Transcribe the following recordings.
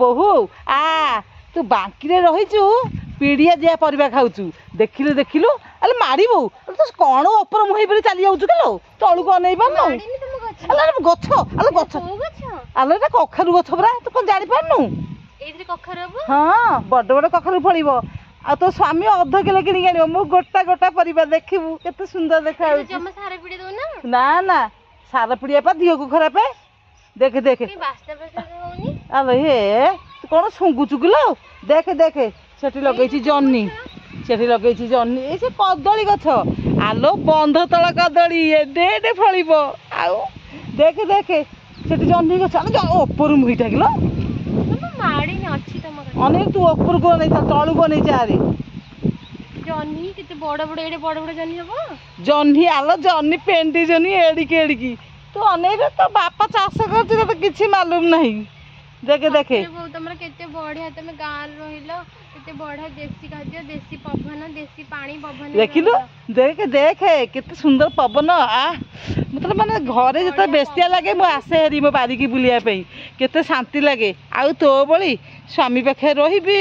ବୋହୁ ତୁ ବାଙ୍କିରେ ରହିଛୁ ପିଡ଼ିଆ ଦିଆ ପରିବା ଖାଉଛୁ ଦେଖିଲୁ ଦେଖିଲୁ ଆଲେ ମାରିବୁ ତୁ କଣ ଉପର ମୁହେଁ ପରି ଚାଲି ଯାଉଛୁ କିଲୋ ତଳକୁ ଅନେଇ ପାରୁନୁ ଆଲେ ଗଛ ଆଲେ ଗଛ ଆଲେ ଏଟା କଖାରୁ ଗଛ ପରା ତୁ କଣ ଜାଣିପାରୁନୁ ହଁ ବଡ଼ ବଡ଼ କଖାରୁ ଫଳିବ ଆଉ ତୋ ସ୍ୱାମୀ ଅଧ କିଲୋ କିଣିକି ଆଣିବ ମୁଁ ଗୋଟା ଗୋଟା ପରିବା ଦେଖିବୁ କେତେ ସୁନ୍ଦର ଦେଖାଯାଉଛି ନା ନା ସାର ପିଡ଼ିଆ ପା ଦିହକୁ ଖରାପ ଦେଖେ ଦେଖେ ଆଲୋ ହେ ତୁ କଣ ଶୁଙ୍ଗୁଛୁ କିଲୋ ଦେଖେ ଦେଖେ ସେଠି ଲଗେଇଛି ଜହ୍ନି ସେଠି ଲଗେଇଛି ଜହ୍ନି ଏଇ ସେ କଦଳୀ ଗଛ ଆଲୋ ବନ୍ଧ ତଳ କଦଳୀ ଏଡେ ଏଡେ ଫଳିବ ଆଉ ଦେଖେ ଦେଖେ ସେଠି ଜହ୍ନି ଗଛ ଉପରୁ ମୁହିଁଟା କିଲୋ ଅନେକ ତୁ ଉପରକୁ ଅନେଇଥା ତଳକୁ ଅନେଇଛି ଆରେ ଜହ୍ନି କେତେ ବଡ଼ ବଡ଼ ଏଡେ ବଡ଼ ବଡ଼ ଜହ୍ନି ହବ ଜହ୍ନି ଆଲୋ ଜହ୍ନି ପେଣ୍ଡି ଜହ୍ନି ଏଡ଼ିକି ଏଡ଼ିକି ତୁ ଅନେଇରେ ତୋ ବାପା ଚାଷ କରୁଛି ତତେ କିଛି ମାଲୁମ ନାହିଁ ଦେଖେ ଦେଖେ ତମର କେତେ ବଢିଆ ତମେ ଗାଁରେ ରହିଲ କେତେ ବଢିଆ ଦେଶୀ ଖାଦ୍ୟ ଦେଶୀ ପବନ ଦେଶୀ ପାଣି ପବନ ଦେଖିଲୁ ଦେଖେ ଦେଖେ କେତେ ସୁନ୍ଦର ପବନ ମତେ ମାନେ ଘରେ ଯେତେବେଳେ ବେସ୍ତିଆ ଲାଗେ ମୁଁ ଆସେ ହେରି ମୋ ବାରିକି ବୁଲିବା ପାଇଁ କେତେ ଶାନ୍ତି ଲାଗେ ଆଉ ତୋ ଭଳି ସ୍ୱାମୀ ପାଖରେ ରହିବି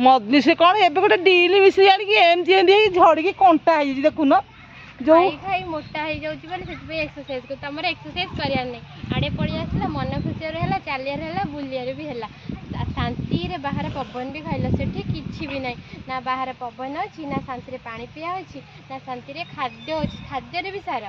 ମଜଲି ସେ କଣ ଏବେ ଗୋଟେ ଡିଲ୍ ମିଶିକି ଆଣିକି ଏମିତି ଏମିତି ହେଇକି ଝଡ଼ିକି କଣ୍ଟା ହେଇଯାଇଛି ଦେଖୁନ ଖାଇ ଖାଇ ମୋଟା ହେଇଯାଉଛି ବୋଲି ସେଥିପାଇଁ ଏକ୍ସରସାଇଜ କରୁ ତମର ଏକ୍ସରସାଇଜ କରିବାର ନାହିଁ ଆଡ଼େ ପଳେଇ ଆସିଲା ମନ ଖୁସିରେ ହେଲା ଚାଲିବାର ହେଲା ବୁଲିବାର ବି ହେଲା ଶାନ୍ତିରେ ବାହାରେ ପବନ ବି ଖାଇଲ ସେଠି କିଛି ବି ନାହିଁ ନା ବାହାରେ ପବନ ଅଛି ନା ଶାନ୍ତିରେ ପାଣି ପିଆ ଅଛି ନା ଶାନ୍ତିରେ ଖାଦ୍ୟ ଅଛି ଖାଦ୍ୟରେ ବି ସାର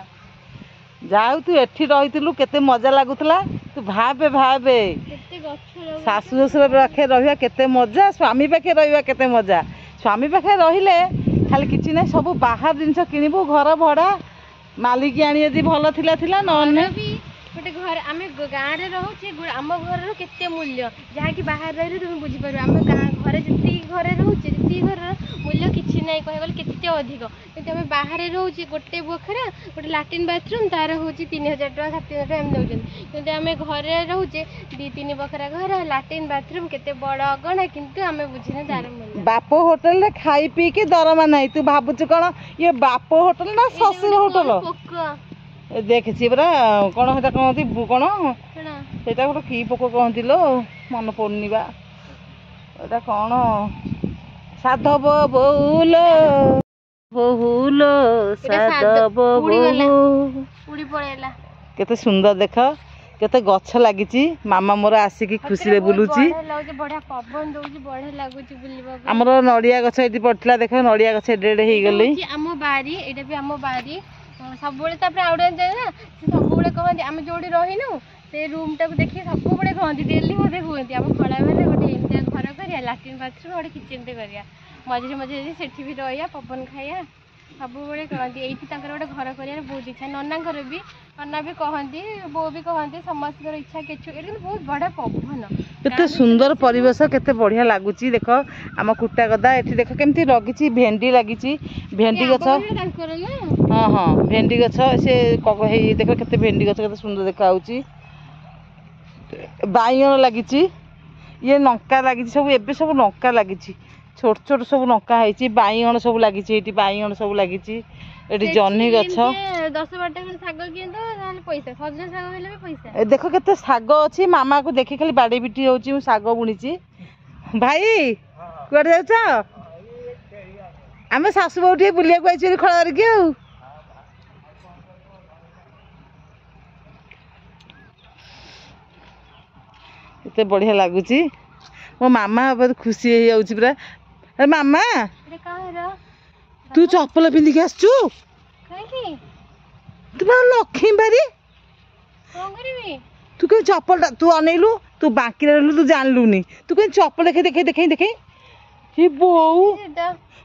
ଯାଉ ତୁ ଏଠି ରହିଥିଲୁ କେତେ ମଜା ଲାଗୁଥିଲା ତୁ ଭାବେ ଭାବେ କେତେ ଗଛ ଶାଶୁ ଶ୍ୱଶୁର ପାଖରେ ରହିବା କେତେ ମଜା ସ୍ୱାମୀ ପାଖରେ ରହିବା କେତେ ମଜା ସ୍ୱାମୀ ପାଖରେ ରହିଲେ ଖାଲି କିଛି ନାହିଁ ସବୁ ବାହାର ଜିନିଷ କିଣିବୁ ଘର ଭଡ଼ା ମାଲିକି ଆଣି ଯଦି ଭଲ ଥିଲା ଥିଲା ନହେଲେ ଗୋଟେ ଘର ଆମେ ଗାଁରେ ରହୁଛେ ଆମ ଘରର କେତେ ମୂଲ୍ୟ ଯାହାକି ବାହାରେ ରହିଲେ ତୁମେ ବୁଝିପାରିବ ଆମେ ଗାଁ ଘରେ ଯେତିକି ଘରେ ରହୁଛେ ଯେତିକି ଘରର ମୂଲ୍ୟ କିଛି ନାହିଁ କହିବାକୁ ଗଲେ କେତେ ଅଧିକ କିନ୍ତୁ ଆମେ ବାହାରେ ରହୁଛେ ଗୋଟେ ବଖରା ଗୋଟେ ଲାଟ୍ରିନ୍ ବାଥରୁମ୍ ତାର ହେଉଛି 3000 ଟଙ୍କା 7000 ଟଙ୍କା ଏମିତି ନେଉଛନ୍ତି କିନ୍ତୁ ଆମେ ଘରେ ରହୁଛେ 2-3 ବଖରା ଘର ଲାଟ୍ରିନ୍ ବାଥରୁମ୍ କେତେ ବଡ଼ ଅଗଣା କିନ୍ତୁ ଆମେ ବୁଝିନେ ତାର ମୂଲ୍ୟ ବାପ ହୋଟେଲରେ ଖାଇ ପିଇକି ଦରମା ନାହିଁ ତୁ ଭାବୁଛୁ କଣ ଇଏ ବାପ ହୋଟେଲ ନା ଶ୍ୱଶୁର ହୋଟେଲ ଦେଖିଛି ପରା କଣ ସେଟା କହନ୍ତି କଣ ସେଇଟା ଗୋଟେ କି ପୋକ କହନ୍ତି ଲୋ ମନେ ପଡୁନି ବା ଏଟା କଣ ସାଧବ ବୋହୁଲ ବୋହୁଲ ସାଧବ ଉଡ଼ି ପଳେଇଲା କେତେ ସୁନ୍ଦର ଦେଖ କେତେ ଗଛ ଲାଗିଛି ମାମା ମୋର ଆସିକି ଖୁସିରେ ବୁଲୁଛି ବଢିଆ ପବନ ଦଉଛି ବଢିଆ ଲାଗୁଛି ବୁଲିବାକୁ ଆମର ନଡ଼ିଆ ଗଛ ଏଠି ପଡିଥିଲା ଦେଖ ନଡ଼ିଆ ଗଛ ଏଡେ ଏଡେ ହେଇଗଲେ ଆମ ବାରି ଏଇଟା ବି ଆମ ବାରି ସବୁବେଳେ ତାପରେ ଆଉ ଗୋଟେ ନା ସେ ସବୁବେଳେ କହନ୍ତି ଆମେ ଯୋଉଠି ରହିନୁ ସେ ରୁମ୍ଟାକୁ ଦେଖି ସବୁବେଳେ କହନ୍ତି ଡେଲି ମୋତେ କୁହନ୍ତି ଆମ ଖଳାବେଳେ ଗୋଟେ ଏମିତିଆ ଘର କରିବା ଲାଟ୍ରିନ୍ ବାଥରୁମ୍ ଗୋଟେ କିଚେନ୍ଟେ କରିବା ମଝିରେ ମଝିରେ ସେଠି ବି ରହିବା ପବନ ଖାଇବା ସବୁବେଳେ କହନ୍ତି ଏଇଠି ତାଙ୍କର ଗୋଟେ ଘର କରିବାର ବହୁତ ଇଚ୍ଛା ନନାଙ୍କର ବି ନନା ବି କହନ୍ତି ବୋଉ ବି କହନ୍ତି ସମସ୍ତଙ୍କର ଇଚ୍ଛା କେଛୁ ଏଠି କିନ୍ତୁ ବହୁତ ବଢ଼ିଆ ପବନ କେତେ ସୁନ୍ଦର ପରିବେଶ କେତେ ବଢ଼ିଆ ଲାଗୁଛି ଦେଖ ଆମ କୁଟା ଗଦା ଏଠି ଦେଖ କେମିତି ଲାଗିଛି ଭେଣ୍ଡି ଲାଗିଛି ଭେଣ୍ଡି ଗଛ ହଁ ହଁ ଭେଣ୍ଡି ଗଛ ସେ ହେଇ ଦେଖ କେତେ ଭେଣ୍ଡି ଗଛ କେତେ ସୁନ୍ଦର ଦେଖାଯାଉଛି ବାଇଗଣ ଲାଗିଛି ଇଏ ଲଙ୍କା ଲାଗିଛି ସବୁ ଏବେ ସବୁ ଲଙ୍କା ଲାଗିଛି ଛୋଟ ଛୋଟ ସବୁ ଲଙ୍କା ହେଇଛି ବାଇଗଣ ସବୁ ଲାଗିଛି ଏଇଠି ବାଇଗଣ ସବୁ ଲାଗିଛି ଏଠି ଜହ୍ନି ଗଛ 10-12ଟା ଶାଗ କିଣନ୍ତୁ ନହେଲେ ପଇସା ସଜନା ଶାଗ ହେଲେ ବି ପଇସା ଦେଖ କେତେ ଶାଗ ଅଛି ମାମାକୁ ଦେଖି ଖାଲି ବାଡି ବିଟି ହଉଛି ମୁଁ ଶାଗ ବୁଣିଛି ଭାଇ କୁଆଡେ ଯାଉଛ ଆମେ ଶାଶୁ ବୋହୂ ଟିକେ ବୁଲିବାକୁ ଆଇଛୁ ଖଳା ଧରିକି ଆଉ କେତେ ବଢିଆ ଲାଗୁଛି ମୋ ମାମା ବହୁତ ଖୁସି ହେଇଯାଉଛି ପୁରା ମାମା ତୁ ଚପଲ ପିନ୍ଧିକି ଆସିଛୁ ତୁ ବା ଲକ୍ଷ୍ମୀ ବାରି ତୁ କେମିତି ଚପଲଟା ତୁ ଅନେଇଲୁ ତୁ ବାଙ୍କିରେ ରହିଲୁ ତୁ ଜାଣିଲୁନି ତୁ କେମିତି ଚପଲ ଦେଖେଇ ଏ ବୋଉ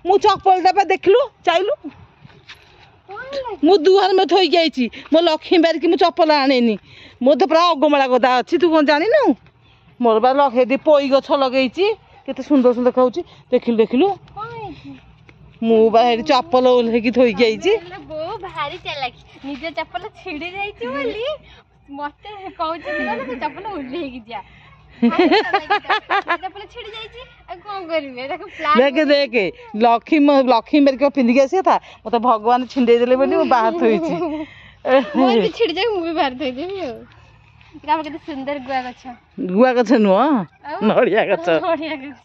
ମୁଁ ଚପଲଟା ବା ଦେଖିଲୁ ଚାଇଲୁ ମୁଁ ଦୁଆର ଥୋଇକି ଆଇଛି ମୋ ଲକ୍ଷ୍ମୀ ବାରିକି ମୁଁ ଚପଲ ଆଣେନି ମୋ ତ ପୁରା ଅଗମଳା ଗଦା ଅଛି ତୁ କଣ ଜାଣିନୁ ମୋର ବା ଲଗେଇ ପୋଇ ଗଛ ଲଗେଇଛି କେତେ ସୁନ୍ଦର ସୁନ୍ଦର ଦେଖାଉଛି ଦେଖିଲୁ ମୁଁ ବା ଏଠି ଚପଲ ଓହ୍ଲେଇକି ଥୋଇକି ଆଇଛି ବୋଉ ଭାରି ଚାଲାକି ନିଜ ଚପଲ ଛିଡି ଯାଇଛି ବୋଲି ମତେ କହୁଛନ୍ତି ଚପଲ ଓହ୍ଲେଇକି ଯା ଚପଲ ଛିଡି ଯାଇଛି ଆଉ କଣ କରିବି ଦେଖେ ଲକ୍ଷ୍ମୀ ବାରିକ ପିନ୍ଧିକି ଆସିବା କଥା ମତେ ଭଗବାନ ଛିଣ୍ଡେଇ ଦେଲେ ବୋଲି ମୁଁ ବାହାର ଥୋଇଛି ଛିଡି ଯାଏ ମୁଁ ବି ବାହାର ଥୋଇଦେବି ଆଉ କେତେ ସୁନ୍ଦର ଗୁଆ ଗଛ ନୁହଁ ନଡ଼ିଆ ଗଛ ନଡ଼ିଆ ଗଛ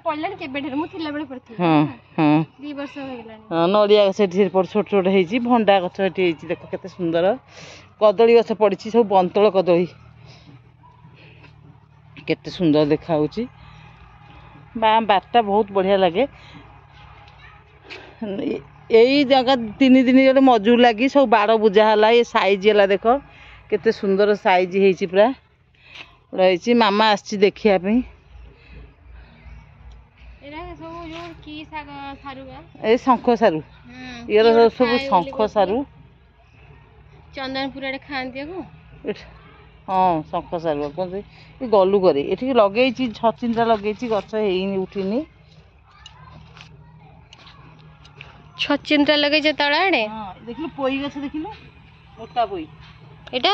ପଡ଼ିଲାଣି କେବେଠାରୁ ମୁଁ ଥିଲାବେଳେ ପଡ଼ିଥିଲି। ହଁ ହଁ 2 ବର୍ଷ ହେଇଗଲାଣି। ହଁ ନଡ଼ିଆ ଗଛ ଏଠି ଛୋଟ ଛୋଟ ହେଇଛି। ଭଣ୍ଡା ଗଛ ଏଠି ହେଇଛି ଦେଖ କେତେ ସୁନ୍ଦର। କଦଳୀ ଗଛ ପଡ଼ିଛି ସବୁ ବନ୍ତଳ କଦଳୀ କେତେ ସୁନ୍ଦର ଦେଖାହେଉଛି। ବାରଟା ବହୁତ ବଢ଼ିଆ ଲାଗେ। ଏଇ ଜାଗା 3 ଦିନ ଗୋଟେ ମଜୁର ଲାଗି ସବୁ ବାଡ଼ ବୁଜା ହେଲା। ଏ ସାଇଜ୍ ହେଲା ଦେଖ କେତେ ସୁନ୍ଦର ସାଇଜ୍ ହେଇଛି ପୁରା ରହିଛି। ମାମା ଆସିଛି ଦେଖିବା ପାଇଁ। ଏଇ ଶଙ୍ଖ ସାରୁ ଇଏର ସବୁ ଶଙ୍ଖ ସାରୁ ଚନ୍ଦନପୁର ଆଡ଼େ ଖାଆନ୍ତି ଆକୁ। ହଁ ଶଙ୍ଖ ସାରୁ କୁହନ୍ତି। ଏ ଗଲୁ କରି ଏଠିକି ଲଗେଇଛି ଛଚିନ୍ଦ୍ରା ଲଗେଇଛି ଗଛ ହେଇନି ଉଠିନି। ଛଚିନ୍ଦ୍ରା ଲଗେଇଛ ତଳ ଆଡ଼େ? ଦେଖିଲୁ ପୋଇ ଗଛ ଦେଖିଲୁ ମୋଟା ପୋଇ ଏଇଟା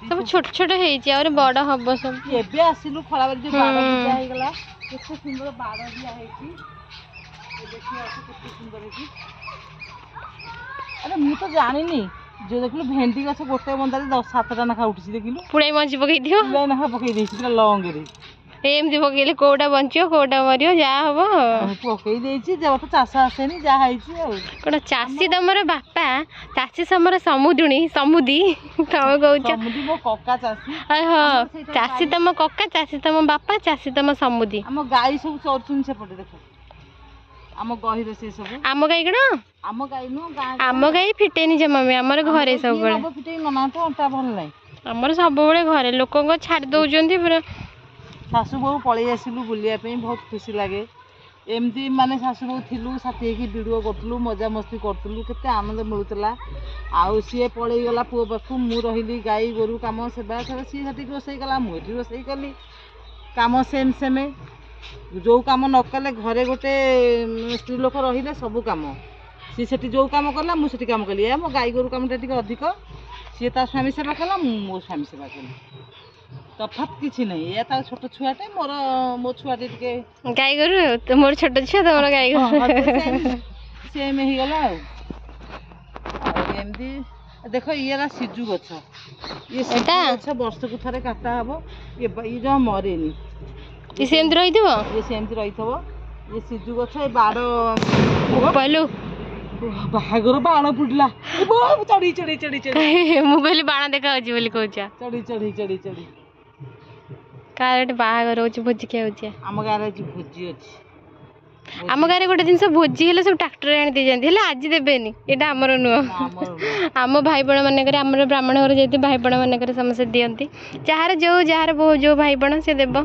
ସବୁ ଛୋଟ ଛୋଟ ହେଇଛି ଆହୁରି ବଡ଼ ହବ ସବୁ। ଏବେ ଆସିଲୁ ଖଳାବାରି ଯୋଉ ବାଡ଼ ଦିଆ ହେଇଗଲା କେତେ ସୁନ୍ଦର ବାଡ଼ ଦିଆ ହେଇଛି। କେତେ ସୁନ୍ଦର ହେଇଛି। ଆରେ ମୁଁ ତ ଜାଣିନି ଯୋଉ ଦେଖିଲୁ ଭେଣ୍ଡି ଗଛ ଗୋଟେ ବନ୍ଦାରେ 7ଟା ଲେଖା ଉଠିଛି ଦେଖିଲୁ। ପୁଳାଇ ମଞ୍ଜି ପକେଇ ଦିଅ। ପୁଳାଇ ଲେଖା ପକେଇ ଦେଇଛି ପୁରା ଲଙ୍ଗରେ। ଏମିତି ପକେଇଲେ କୋଉଟା ବଞ୍ଚିବ କୋଉଟା ମରିବ ଯାହା ହବ ପକେଇ ଦେଇଛି। ଯେ ତ ଚାଷ ଆସେନି ଯାହା ହେଇଛି ଆଉ। କଣ ଚାଷୀ ତମର ବାପା ଚାଷୀ ତମର ସମୁଦି ତମେ କହୁଛ ମୋ କକା ଚାଷୀ। ହଁ ଚାଷୀ ତମ କକା ଚାଷୀ ତମ ବାପା ଚାଷୀ ତମ ସମୁଦି। ଆମ ଗାଈ ସବୁ ଚରୁଛନ୍ତି ସେପଟେ ଦେଖ ଆମ ଗହିର ସେ ସବୁ। ଆମ ଗାଈ କଣ? ଆମ ଗାଈ ନୁହଁ ଆମ ଗାଈ ଫିଟେନି ଜମା ଆମର ଘରେ ସବୁବେଳେ। ଅଣ୍ଟା ଭଲ ନାହିଁ ଆମର ସବୁବେଳେ ଘରେ ଲୋକଙ୍କ ଛାଡ଼ି ଦଉଛନ୍ତି ପୁରା। ଶାଶୁ ବୋହୂ ପଳେଇ ଆସିଲୁ ବୁଲିବା ପାଇଁ ବହୁତ ଖୁସି ଲାଗେ। ଏମିତି ମାନେ ଶାଶୁ ବୋହୂ ଥିଲୁ ସାଥି ହେଇକି ଭିଡ଼ିଓ କରୁଥିଲୁ ମଜାମସ୍ତି କରୁଥିଲୁ କେତେ ଆନନ୍ଦ ମିଳୁଥିଲା। ଆଉ ସିଏ ପଳେଇଗଲା ପୁଅ ପାଖକୁ ମୁଁ ରହିଲି ଗାଈ ଗୋରୁ କାମ ସେବା ସିଏ ସେଠିକି ରୋଷେଇ କଲା ମୁଁ ଏଠି ରୋଷେଇ କଲି। କାମ ସେମ୍ ଯେଉଁ କାମ ନ କଲେ ଘରେ ଗୋଟେ ସ୍ତ୍ରୀ ଲୋକ ରହିଲେ ସବୁ କାମ ସିଏ ସେଠି ଯେଉଁ କାମ କଲା ମୁଁ ସେଠି କାମ କଲି। ମୋ ଗାଈ ଗୋରୁ କାମଟା ଟିକେ ଅଧିକ ସିଏ ତା ସ୍ୱାମୀ ସେବା କଲା ମୁଁ ମୋ ସ୍ୱାମୀ ସେବା କଲି। ତଫାତ୍ କିଛି ନାହିଁ। ଏ ତାର ଛୋଟ ଛୁଆଟେ ମୋ ଛୁଆଟେ ଟିକେ ଗାଈ ଗୋରୁ ମୋର ଛୋଟ ଛୁଆ ତମର ଗାଈ ଗୋରୁ ସେମ୍ ହେଇଗଲା ଆଉ ଏମିତି ଦେଖ ଇଏ ହେଲା ସିଜୁ ଗଛ। ଇଏ ଗଛ ବର୍ଷକୁ ଥରେ କାଟା ହବ। ଇଏ ଜମା ମରେନି। ସେମିତି ରହିଥିବ ଇଏ ସେମିତି ରହିଥିବ। ଇଏ ସିଜୁ ଗଛ ଏ ବାଡ଼ ବାହାଘର ବାଣ ଫୁଟିଲା ଚଢି ମୁଁ କହିଲି ବାଣ ଦେଖାଯାଉଛି ବୋଲି କହୁଛ। ଚଢି କାହାର ଗୋଟେ ବାହାଘର ହଉଛି ଭୋଜି ଖାଉଛି। ଆମ ଗାଁରେ ଆଜି ଭୋଜି ଅଛି। ଆମ ଗାଁରେ ଗୋଟେ ଜିନିଷ ଭୋଜି ହେଲେ ସବୁ ଟ୍ରାକ୍ଟରରେ ଆଣି ଦେଇଯାନ୍ତି ହେଲେ ଆଜି ଦେବେନି। ଏଇଟା ଆମର ନୁହଁ। ଆମ ଭାଇ ବଣ ମାନଙ୍କରେ ଆମର ବ୍ରାହ୍ମଣ ଘର ଯେହେତୁ ଭାଇ ବଣ ମାନଙ୍କରେ ସମସ୍ତେ ଦିଅନ୍ତି। ଯାହାର ଯୋଉ ଭାଇ ବଣ ସେ ଦେବ।